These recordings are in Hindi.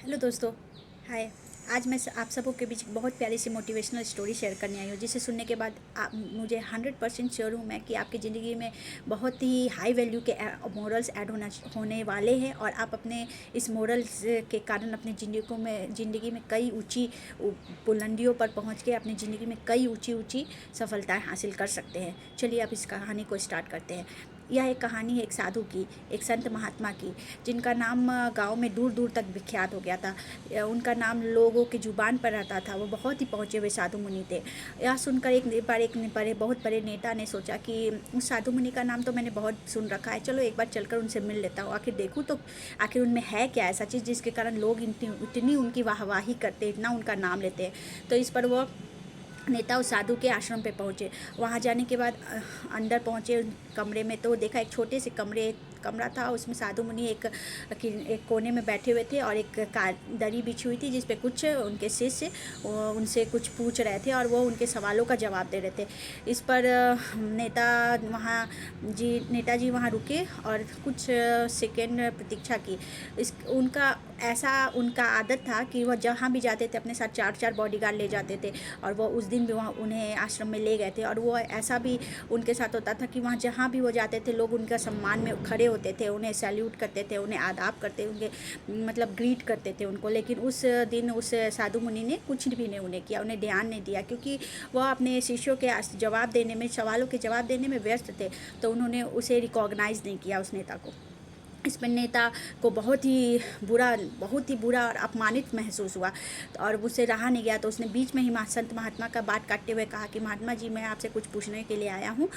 हेलो दोस्तों। हाय। आज मैं आप सबों के बीच बहुत प्यारी सी मोटिवेशनल स्टोरी शेयर करने आई हूँ, जिसे सुनने के बाद मुझे 100% श्योर हूँ मैं कि आपकी ज़िंदगी में बहुत ही हाई वैल्यू के मोरल्स ऐड होने वाले हैं, और आप अपने इस मोरल्स के कारण अपनी ज़िंदगी में कई ऊंची बुलंदियों पर पहुँच के अपनी ज़िंदगी में कई ऊंची ऊंची सफलताएँ हासिल कर सकते हैं। चलिए अब इस कहानी को स्टार्ट करते हैं। यह एक कहानी है एक साधु की, एक संत महात्मा की, जिनका नाम गांव में दूर दूर तक विख्यात हो गया था। उनका नाम लोगों की जुबान पर रहता था। वो बहुत ही पहुँचे हुए साधु मुनि थे। यह सुनकर एक बहुत बड़े नेता ने सोचा कि उस साधु मुनि का नाम तो मैंने बहुत सुन रखा है, चलो एक बार चलकर उनसे मिल लेता हूँ, आखिर देखूँ तो आखिर उनमें है क्या ऐसा चीज़ जिसके कारण लोग इतनी उनकी वाहवाही करते, इतना उनका नाम लेते हैं। तो इस पर वो नेता उस साधु के आश्रम पे पहुँचे। वहाँ जाने के बाद अंदर पहुँचे कमरे में, तो देखा एक छोटे से कमरा था। उसमें साधु मुनि एक कोने में बैठे हुए थे, और एक दरी बिछी हुई थी जिस पे कुछ उनके शिष्य उनसे कुछ पूछ रहे थे, और वो उनके सवालों का जवाब दे रहे थे। इस पर नेताजी वहाँ रुके और कुछ सेकेंड प्रतीक्षा की। उनका आदत था कि वह जहाँ भी जाते थे अपने साथ 4-4 बॉडीगार्ड ले जाते थे, और वो उस दिन भी वहाँ उन्हें आश्रम में ले गए थे। और वो ऐसा भी उनके साथ होता था कि वहाँ जहाँ भी वो जाते थे लोग उनका सम्मान में खड़े होते थे, उन्हें सैल्यूट करते थे, उन्हें आदाब करते, उनके मतलब ग्रीट करते थे उनको। लेकिन उस दिन उस साधु मुनि ने कुछ भी नहीं उन्हें किया, उन्हें ध्यान नहीं दिया, क्योंकि वह अपने शिष्यों के सवालों के जवाब देने में व्यस्त थे। तो उन्होंने उसे रिकॉग्नाइज़ नहीं किया उस नेता को। इस पर नेता को बहुत ही बुरा और अपमानित महसूस हुआ, और उससे रहा नहीं गया। तो उसने बीच में ही संत महात्मा का बात काटते हुए कहा कि महात्मा जी, मैं आपसे कुछ पूछने के लिए आया हूँ।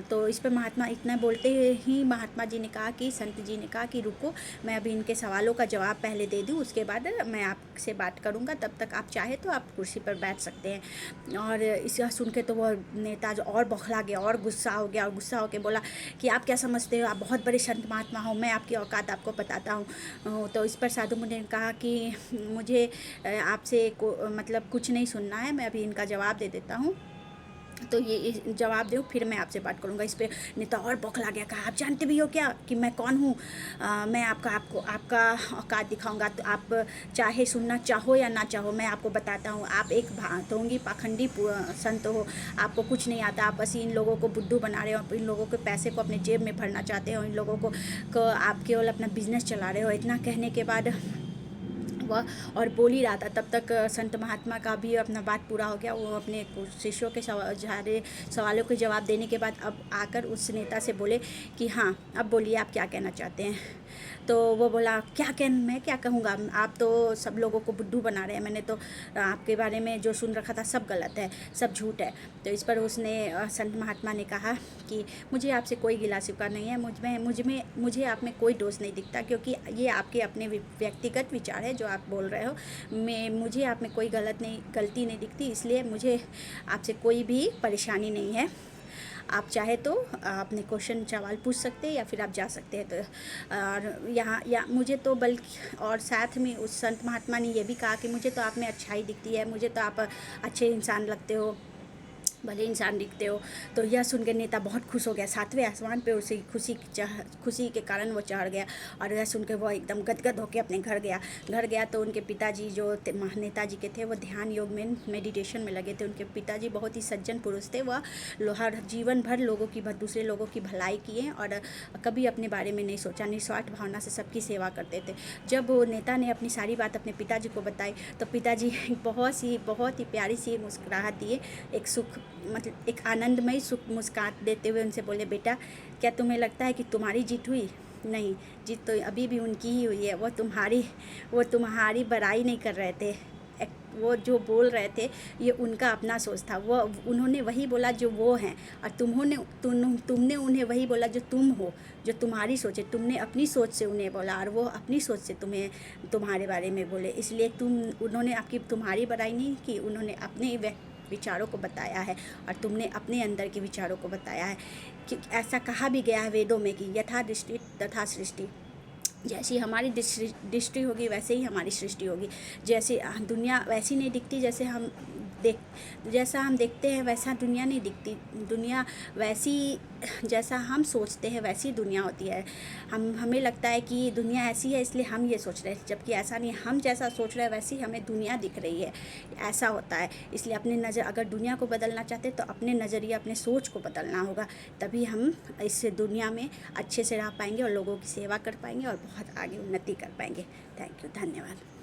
तो इस पर महात्मा इतना बोलते ही महात्मा जी ने कहा कि संत जी ने कहा कि रुको, मैं अभी इनके सवालों का जवाब पहले दे दूँ, उसके बाद मैं आपसे बात करूँगा, तब तक आप चाहे तो आप कुर्सी पर बैठ सकते हैं। और इसका सुन के तो वह नेता जो और बौखला गया और गुस्सा हो गया, और गुस्सा होकर बोला कि आप क्या समझते हो, आप बहुत बड़े संत महात्मा हो, मैं आपकी औकात आपको बताता हूँ। तो इस पर साधु मुनि ने कहा कि मुझे आपसे मतलब कुछ नहीं सुनना है, मैं अभी इनका जवाब दे देता हूँ, तो ये जवाब दो, फिर मैं आपसे बात करूँगा। इस पर नेता और बौखला गया, कहा आप जानते भी हो क्या कि मैं कौन हूँ? मैं आपका औकात दिखाऊंगा, तो आप चाहे सुनना चाहो या ना चाहो मैं आपको बताता हूँ। आप एक ढोंगी पाखंडी संत हो, आपको कुछ नहीं आता, आप बस इन लोगों को बुद्धू बना रहे हो, इन लोगों के पैसे को अपने जेब में भरना चाहते हो, इन लोगों को आप केवल अपना बिजनेस चला रहे हो। इतना कहने के बाद वह और बोल ही रहा था, तब तक संत महात्मा का भी अपना बात पूरा हो गया। वो अपने शिष्यों के सारे सवालों के जवाब देने के बाद अब आकर उस नेता से बोले कि हाँ, अब बोलिए आप क्या कहना चाहते हैं। तो वो बोला, मैं क्या कहूँगा, आप तो सब लोगों को बुद्धू बना रहे हैं, मैंने तो आपके बारे में जो सुन रखा था सब गलत है, सब झूठ है। तो इस पर उसने संत महात्मा ने कहा कि मुझे आपसे कोई गिला शिकवा नहीं है, मुझे आप में कोई दोष नहीं दिखता, क्योंकि ये आपके अपने व्यक्तिगत विचार है जो आप बोल रहे हो। मुझे आप में कोई गलती नहीं दिखती, इसलिए मुझे आपसे कोई भी परेशानी नहीं है। आप चाहे तो अपने क्वेश्चन सवाल पूछ सकते हैं या फिर आप जा सकते हैं। तो और या मुझे तो बल्कि और साथ में उस संत महात्मा ने यह भी कहा कि मुझे तो आप में अच्छाई दिखती है, मुझे तो आप अच्छे इंसान लगते हो, भले इंसान दिखते हो। तो यह सुनकर नेता बहुत खुश हो गया, 7वें आसमान पे उसे खुशी के कारण वो चढ़ गया, और यह सुनकर वो एकदम गदगद होकर अपने घर गया। तो उनके पिताजी जो नेताजी के थे वो ध्यान योग में मेडिटेशन में लगे थे। उनके पिताजी बहुत ही सज्जन पुरुष थे, वह हर जीवन भर दूसरे लोगों की भलाई किए, और कभी अपने बारे में नहीं सोचा, निस्वार्थ भावना से सबकी सेवा करते थे। जब वो नेता ने अपनी सारी बात अपने पिताजी को बताई, तो पिताजी बहुत ही प्यारी सी मुस्कुराहट दिए, एक आनंदमयी मुस्कान देते हुए उनसे बोले, बेटा क्या तुम्हें लगता है कि तुम्हारी जीत हुई? नहीं, जीत तो अभी भी उनकी ही हुई है। वो तुम्हारी बड़ाई नहीं कर रहे थे, वो जो बोल रहे थे ये उनका अपना सोच था। उन्होंने वही बोला जो वो हैं, और तुमने उन्हें वही बोला जो तुम हो, जो तुम्हारी सोच है। तुमने अपनी सोच से उन्हें बोला, और वो अपनी सोच से तुम्हारे बारे में बोले, इसलिए उन्होंने तुम्हारी बड़ाई नहीं की, उन्होंने अपने विचारों को बताया है, और तुमने अपने अंदर के विचारों को बताया है। कि ऐसा कहा भी गया है वेदों में कि यथा दृष्टि तथा सृष्टि, जैसी हमारी दृष्टि होगी वैसे ही हमारी सृष्टि होगी। जैसे दुनिया वैसी नहीं दिखती जैसे हम देख जैसा हम देखते हैं वैसा दुनिया नहीं दिखती। दुनिया वैसी जैसा हम सोचते हैं वैसी दुनिया होती है। हमें लगता है कि दुनिया ऐसी है इसलिए हम ये सोच रहे हैं, जबकि ऐसा नहीं है। हम जैसा सोच रहे हैं वैसी हमें दुनिया दिख रही है, ऐसा होता है। इसलिए अपने अगर दुनिया को बदलना चाहते हैं तो अपने नज़रिए, अपने सोच को बदलना होगा, तभी हम इस दुनिया में अच्छे से रह पाएंगे और लोगों की सेवा कर पाएंगे और बहुत आगे उन्नति कर पाएंगे। थैंक यू, धन्यवाद।